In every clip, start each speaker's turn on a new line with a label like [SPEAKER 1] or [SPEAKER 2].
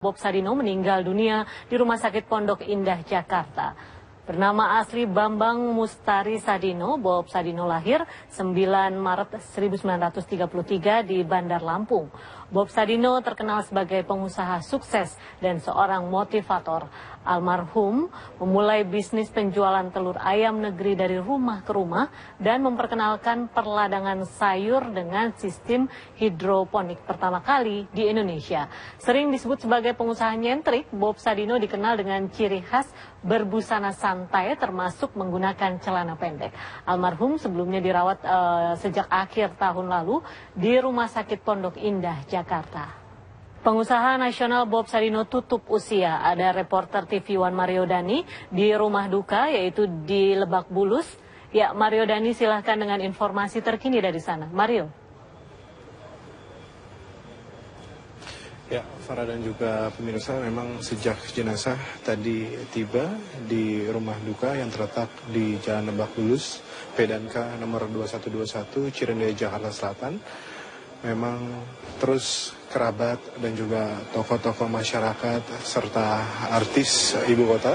[SPEAKER 1] Bob Sadino meninggal dunia di Rumah Sakit Pondok Indah, Jakarta. Bernama asli Bambang Mustari Sadino, Bob Sadino lahir 9 Maret 1933 di Bandar Lampung. Bob Sadino terkenal sebagai pengusaha sukses dan seorang motivator. Almarhum memulai bisnis penjualan telur ayam negeri dari rumah ke rumah dan memperkenalkan perladangan sayur dengan sistem hidroponik pertama kali di Indonesia. Sering disebut sebagai pengusaha nyentrik, Bob Sadino dikenal dengan ciri khas berbusana santai termasuk menggunakan celana pendek. Almarhum sebelumnya dirawat sejak akhir tahun lalu di Rumah Sakit Pondok Indah, Jakarta. Pengusaha nasional Bob Sadino tutup usia. Ada reporter TV One Mario Dani di rumah duka yaitu di Lebak Bulus. Ya, Mario Dani silahkan dengan informasi terkini dari sana. Mario.
[SPEAKER 2] Ya, Farah dan juga pemirsa, memang sejak jenazah tadi tiba di rumah duka yang terletak di Jalan Lebak Bulus, Pedanka nomor 2121, Cirende, Jakarta Selatan, memang terus kerabat dan juga tokoh-tokoh masyarakat serta artis ibu kota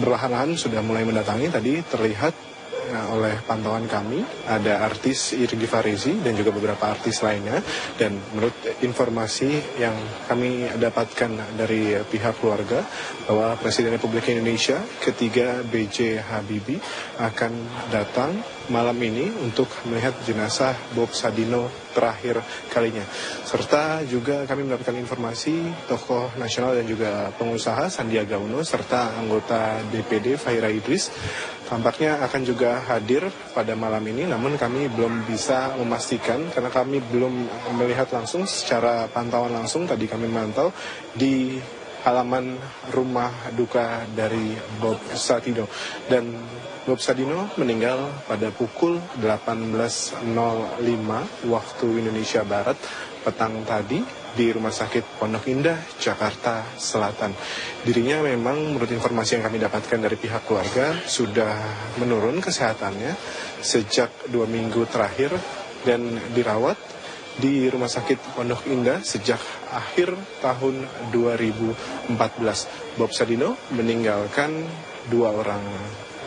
[SPEAKER 2] berlahan-lahan sudah mulai mendatangi. Tadi terlihat oleh pantauan kami ada artis Irgi Farizi dan juga beberapa artis lainnya, dan menurut informasi yang kami dapatkan dari pihak keluarga bahwa Presiden Republik Indonesia ketiga B.J. Habibie akan datang malam ini untuk melihat jenazah Bob Sadino terakhir kalinya. Serta juga kami mendapatkan informasi tokoh nasional dan juga pengusaha Sandiaga Uno serta anggota DPD Fahira Idris tampaknya akan juga hadir pada malam ini, namun kami belum bisa memastikan karena kami belum melihat langsung secara pantauan langsung. Tadi kami memantau di halaman rumah duka dari Bob Sadino, dan Bob Sadino meninggal pada pukul 18.05 waktu Indonesia Barat petang tadi di Rumah Sakit Pondok Indah, Jakarta Selatan. Dirinya memang menurut informasi yang kami dapatkan dari pihak keluarga sudah menurun kesehatannya sejak 2 minggu terakhir dan dirawat di Rumah Sakit Pondok Indah sejak akhir tahun 2014. Bob Sadino meninggalkan 2 orang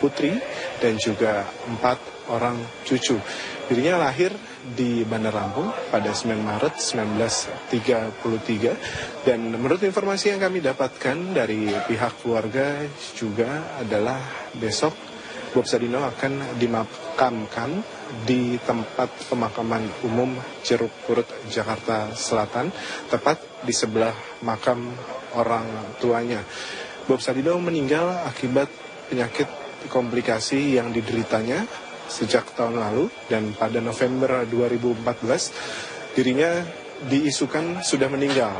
[SPEAKER 2] putri dan juga 4 orang cucu. Dirinya lahir di Bandar Lampung pada 9 Maret 1933, dan menurut informasi yang kami dapatkan dari pihak keluarga juga adalah besok Bob Sadino akan dimakamkan di tempat pemakaman umum Ceruk Purut, Jakarta Selatan, tepat di sebelah makam orang tuanya. Bob Sadino meninggal akibat penyakit komplikasi yang dideritanya sejak tahun lalu, dan pada November 2014 dirinya diisukan sudah meninggal,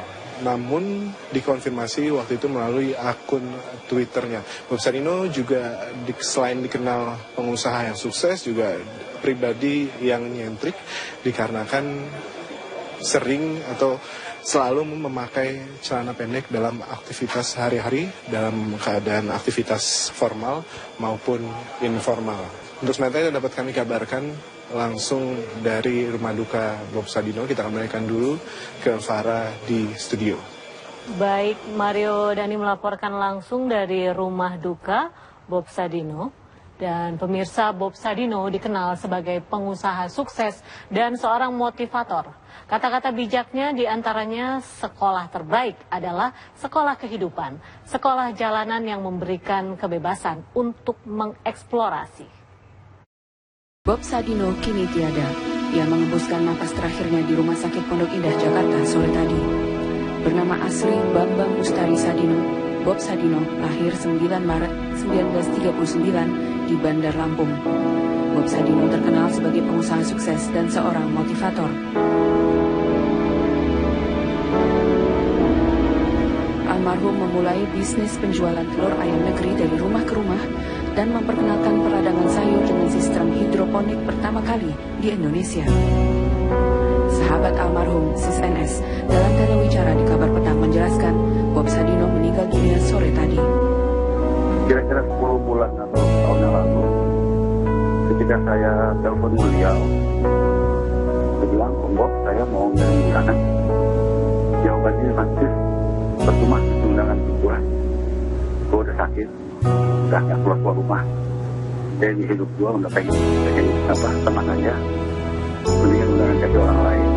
[SPEAKER 2] namun dikonfirmasi waktu itu melalui akun Twitternya. Bob Sadino juga selain dikenal pengusaha yang sukses, juga pribadi yang nyentrik dikarenakan sering atau selalu memakai celana pendek dalam aktivitas sehari-hari dalam keadaan aktivitas formal maupun informal. Untuk sementara dapat kami kabarkan langsung dari rumah duka Bob Sadino. Kita akan menaikkan dulu ke Farah di studio.
[SPEAKER 1] Baik, Mario Dani melaporkan langsung dari rumah duka Bob Sadino. Dan pemirsa, Bob Sadino dikenal sebagai pengusaha sukses dan seorang motivator. Kata-kata bijaknya diantaranya sekolah terbaik adalah sekolah kehidupan, sekolah jalanan yang memberikan kebebasan untuk mengeksplorasi.
[SPEAKER 3] Bob Sadino kini tiada. Ia mengembuskan nafas terakhirnya di Rumah Sakit Pondok Indah, Jakarta sore tadi. Bernama asli Bambang Mustari Sadino, Bob Sadino lahir 9 Maret 1939 di Bandar Lampung. Bob Sadino terkenal sebagai pengusaha sukses dan seorang motivator. Almarhum memulai bisnis penjualan telur ayam negeri dari rumah ke rumah dan memperkenalkan peradangan sayur dengan sistem hidroponik pertama kali di Indonesia. Sahabat almarhum, Sis NS, dalam telewicara di Kabar Petang menjelaskan Bob Sadino meninggal dunia sore tadi.
[SPEAKER 4] Kira-kira 10 bulan atau tahun yang lalu, ketika saya telepon beliau, saya bilang, Bob, saya mau ngirim anak. Jawabannya masih percuma undangan gue udah sakit, udah nggak keluar rumah. Jadi hidup gue udah pengen tenang aja, mendingan undangan kasih orang lain.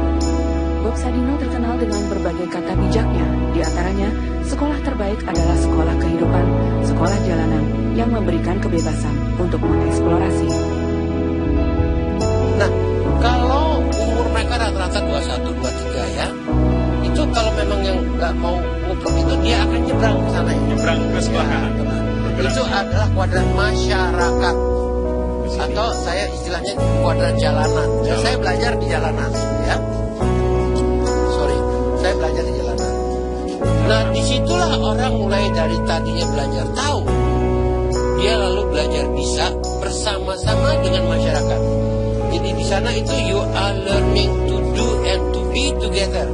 [SPEAKER 3] Bob Sadino terkenal dengan berbagai kata bijaknya, di antaranya sekolah terbaik adalah sekolah kehidupan, sekolah jalanan yang memberikan kebebasan untuk mengeksplorasi.
[SPEAKER 5] Nah, kalau umur mereka rata-rata 21, 23 ya, itu kalau memang yang nggak mau ngumpul itu dia akan nyebrang ke sana ya.
[SPEAKER 2] Nyebrang ke sebelah kanan.
[SPEAKER 5] Itu adalah kuadran masyarakat. Atau saya istilahnya kuadran jalanan. Dan saya belajar di jalanan ya. Saya belajar di jalanan. Nah, disitulah orang mulai dari tadinya belajar tahu, dia lalu belajar bisa bersama-sama dengan masyarakat. Jadi di sana itu you are learning to do and to be together.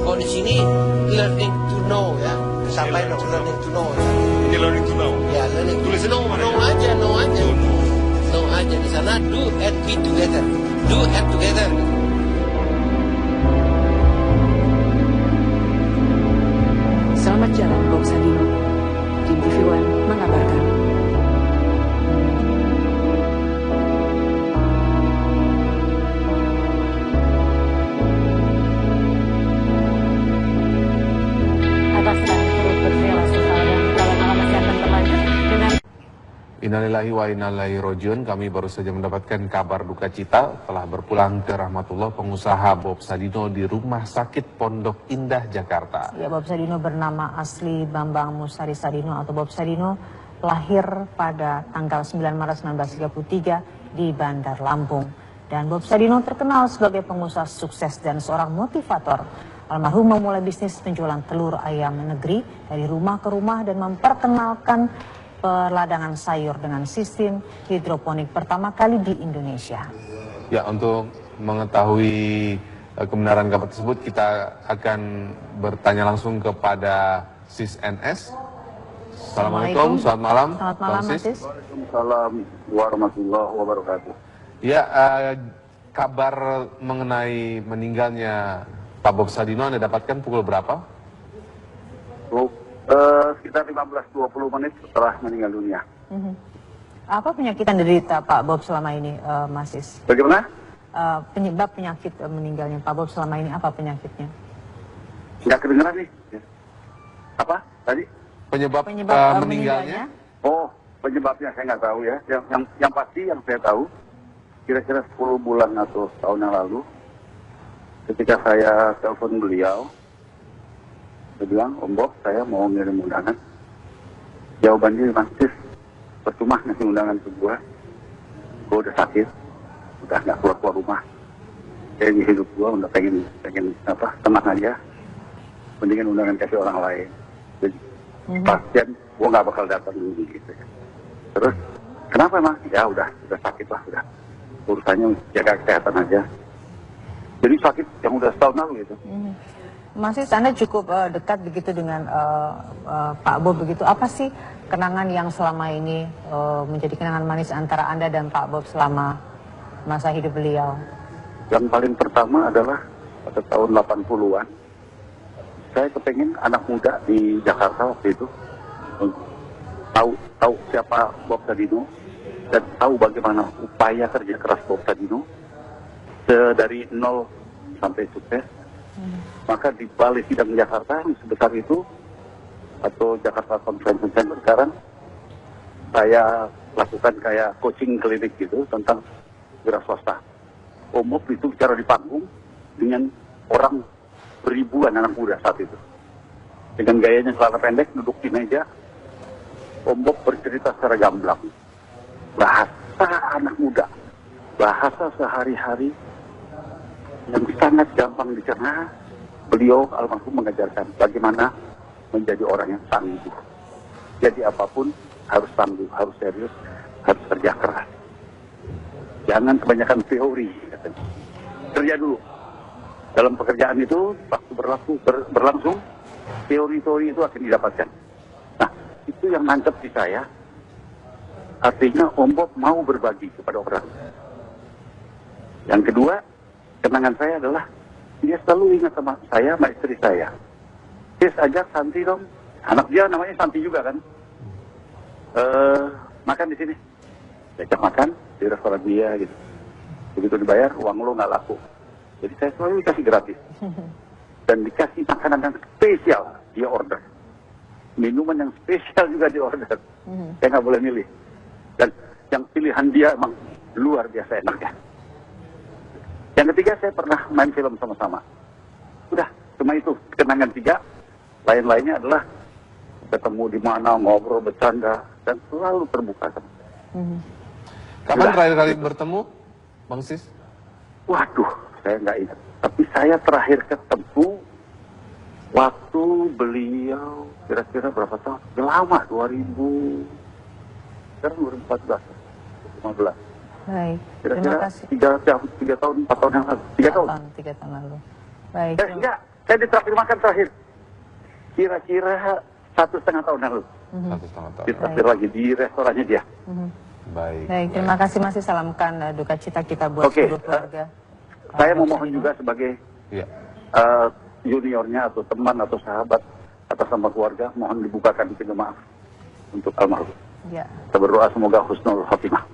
[SPEAKER 5] Kalau di sini learning to know ya, sampai learning to know. Ya.
[SPEAKER 2] Ini learning to know.
[SPEAKER 5] Ya, learning to know. Know aja. Know aja di sana do and be together. Do and together.
[SPEAKER 3] Selamat jalan Bob Sadino. Tim TV One mengabarkan.
[SPEAKER 1] Atas dan turut berterima kasih dan kalau malam masih akan berlanjut dengan
[SPEAKER 6] Innalillahi wa inna ilaihi rajiun. Kami baru saja mendapatkan kabar duka cita telah berpulang ke rahmatullah pengusaha Bob Sadino di Rumah Sakit Pondok Indah, Jakarta.
[SPEAKER 1] Ya, Bob Sadino bernama asli Bambang Mustari Sadino atau Bob Sadino, lahir pada tanggal 9 Maret 1933 di Bandar Lampung. Dan Bob Sadino terkenal sebagai pengusaha sukses dan seorang motivator. Almarhum memulai bisnis penjualan telur ayam negeri dari rumah ke rumah dan memperkenalkan peladangan sayur dengan sistem hidroponik pertama kali di Indonesia.
[SPEAKER 6] Ya, untuk mengetahui kebenaran kabar tersebut kita akan bertanya langsung kepada Sis NS. Assalamualaikum, selamat malam.
[SPEAKER 1] Selamat malam, Mas Sis.
[SPEAKER 4] Waalaikumsalam warahmatullahi wabarakatuh.
[SPEAKER 6] Ya, kabar mengenai meninggalnya Pak Bob Sadino Anda dapatkan pukul berapa?
[SPEAKER 4] Sekitar 15-20 menit setelah meninggal dunia.
[SPEAKER 1] Apa penyakit yang diderita Pak Bob selama ini, Mas Sis?
[SPEAKER 4] Bagaimana?
[SPEAKER 1] Penyebab penyakit meninggalnya Pak Bob selama ini apa penyakitnya?
[SPEAKER 4] Nggak kedengeran nih. Apa tadi?
[SPEAKER 6] Penyebab meninggalnya?
[SPEAKER 4] Oh, penyebabnya saya nggak tahu ya. Yang pasti yang saya tahu, kira-kira 10 bulan atau tahun yang lalu, ketika saya telepon beliau, dia bilang, Om Bob, saya mau ngirim undangan. Jawabannya, Mas Sis, percuma ngasih undangan ke gue udah sakit, udah nggak keluar rumah. Jadi hidup gue udah pengen tenang aja, mendingan undangan kasih orang lain. Jadi pasien gue nggak bakal datang dulu gitu ya. Terus kenapa emang? Ya udah sakit lah, udah urusannya jaga kesehatan aja. Jadi sakit yang udah setahun lalu gitu.
[SPEAKER 1] Mas Sis, Anda cukup dekat begitu dengan Pak Bob begitu. Apa sih kenangan yang selama ini menjadi kenangan manis antara Anda dan Pak Bob selama masa hidup beliau?
[SPEAKER 4] Yang paling pertama adalah pada tahun 80-an. Saya kepengen anak muda di Jakarta waktu itu tahu siapa Bob Sadino dan tahu bagaimana upaya kerja keras Bob Sadino dari nol sampai sukses. Maka di Balai Sidang Jakarta yang sebesar itu, atau Jakarta Convention Center sekarang, saya lakukan kayak coaching klinik gitu tentang wira swasta. Om Bob itu bicara di panggung dengan orang beribuan anak muda saat itu. Dengan gayanya celana pendek, duduk di meja, Om Bob bercerita secara gamblang. Bahasa anak muda, bahasa sehari-hari yang sangat gampang dicerna. Beliau almarhum mengajarkan bagaimana menjadi orang yang tangguh. Jadi apapun harus tangguh, harus serius, harus kerja keras. Jangan kebanyakan teori, katanya. Kerja dulu. Dalam pekerjaan itu, waktu berlangsung, teori-teori itu akan didapatkan. Nah, itu yang mantap di saya. Artinya Om Bob mau berbagi kepada orang. Yang kedua, kenangan saya adalah dia selalu ingat sama saya, sama istri saya. ajak Santi dong. Anak dia namanya Santi juga kan. Makan di sini. Diajak makan di restoran dia gitu. Begitu dibayar, uang lo nggak laku. Jadi saya selalu dikasih gratis. Dan dikasih makanan yang spesial, dia order. Minuman yang spesial juga dia order. Saya nggak boleh milih. Dan yang pilihan dia emang luar biasa enaknya. Yang ketiga, saya pernah main film sama-sama. Udah, cuma itu kenangan 3. Lain-lainnya adalah ketemu di mana, ngobrol, bercanda, dan selalu terbuka.
[SPEAKER 6] Kapan terakhir kali bertemu, Bang Sis?
[SPEAKER 4] Waduh, saya nggak ingat. Tapi saya terakhir ketemu waktu beliau kira-kira berapa tahun? Udah lama, 2000. Sekarang 2014, 2015.
[SPEAKER 7] Baik,
[SPEAKER 4] Kira-kira
[SPEAKER 7] terima kasih.
[SPEAKER 4] 3 tahun, 4 tahun yang lalu. 3 tahun.
[SPEAKER 7] 3 tahun lalu. Baik.
[SPEAKER 4] Enggak, saya ditraktir makan terakhir. Kira-kira 1,5 tahun yang lalu.
[SPEAKER 6] 1,5 tahun.
[SPEAKER 4] Ditraktir lagi di restorannya dia.
[SPEAKER 6] Baik.
[SPEAKER 7] Baik, terima kasih, masih salamkan duka cita kita buat
[SPEAKER 4] Oke,
[SPEAKER 7] seluruh keluarga.
[SPEAKER 4] Saya memohon juga sebagai
[SPEAKER 6] Ya.
[SPEAKER 4] juniornya atau teman atau sahabat atas nama keluarga, mohon dibukakan pintu maaf untuk almarhum.
[SPEAKER 7] Ya.
[SPEAKER 4] Kita berdoa semoga husnul khotimah.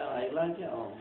[SPEAKER 8] air aja Om.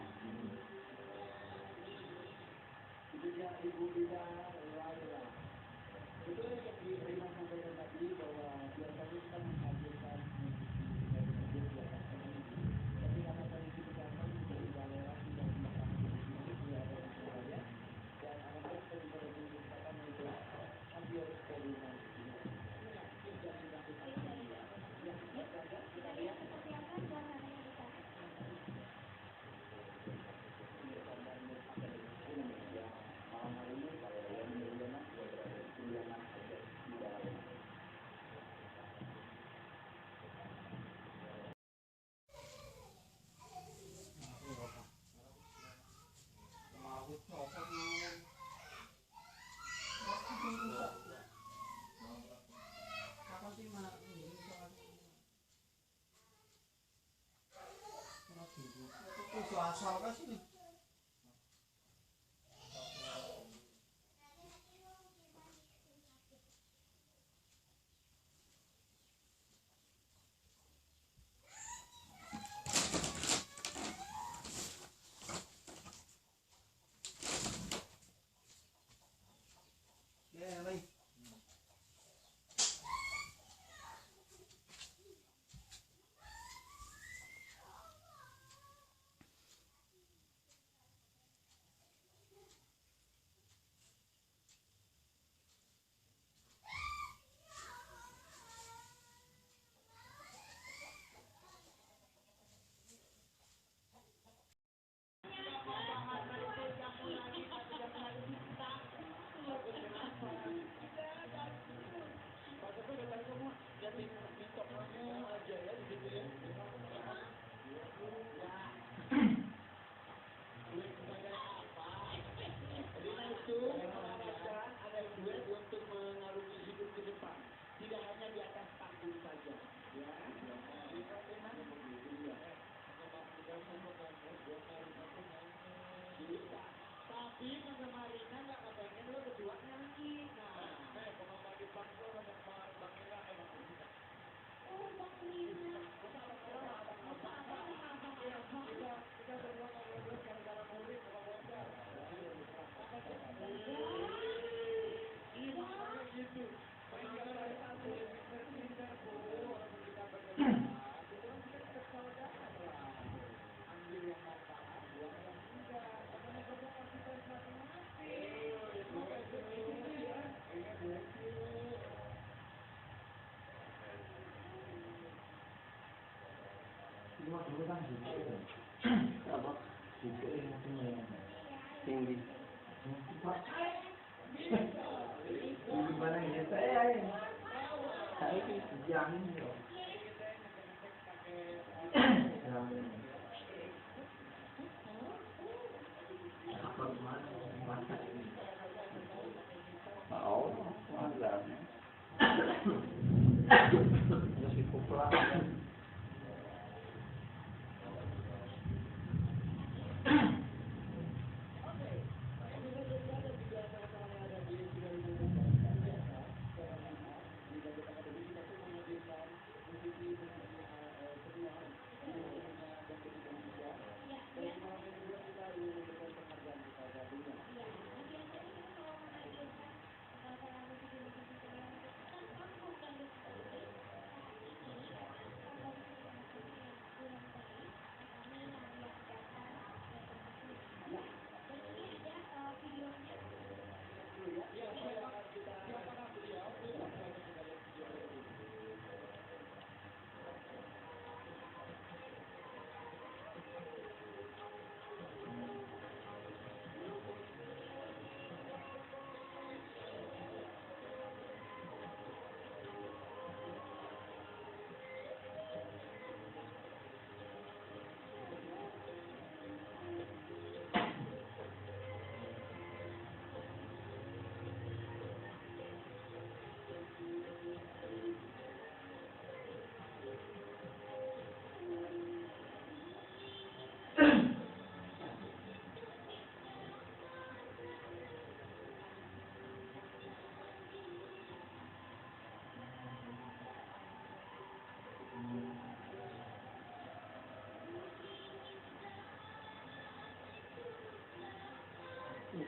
[SPEAKER 8] Tinggi. Gimana ya saya jamin loh. Mau, masih populer.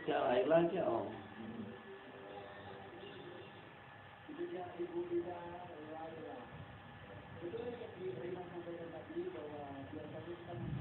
[SPEAKER 8] Siap air lagi om.
[SPEAKER 9] Betul yang tadi Rina sampaikan tadi bahwa biasanya kan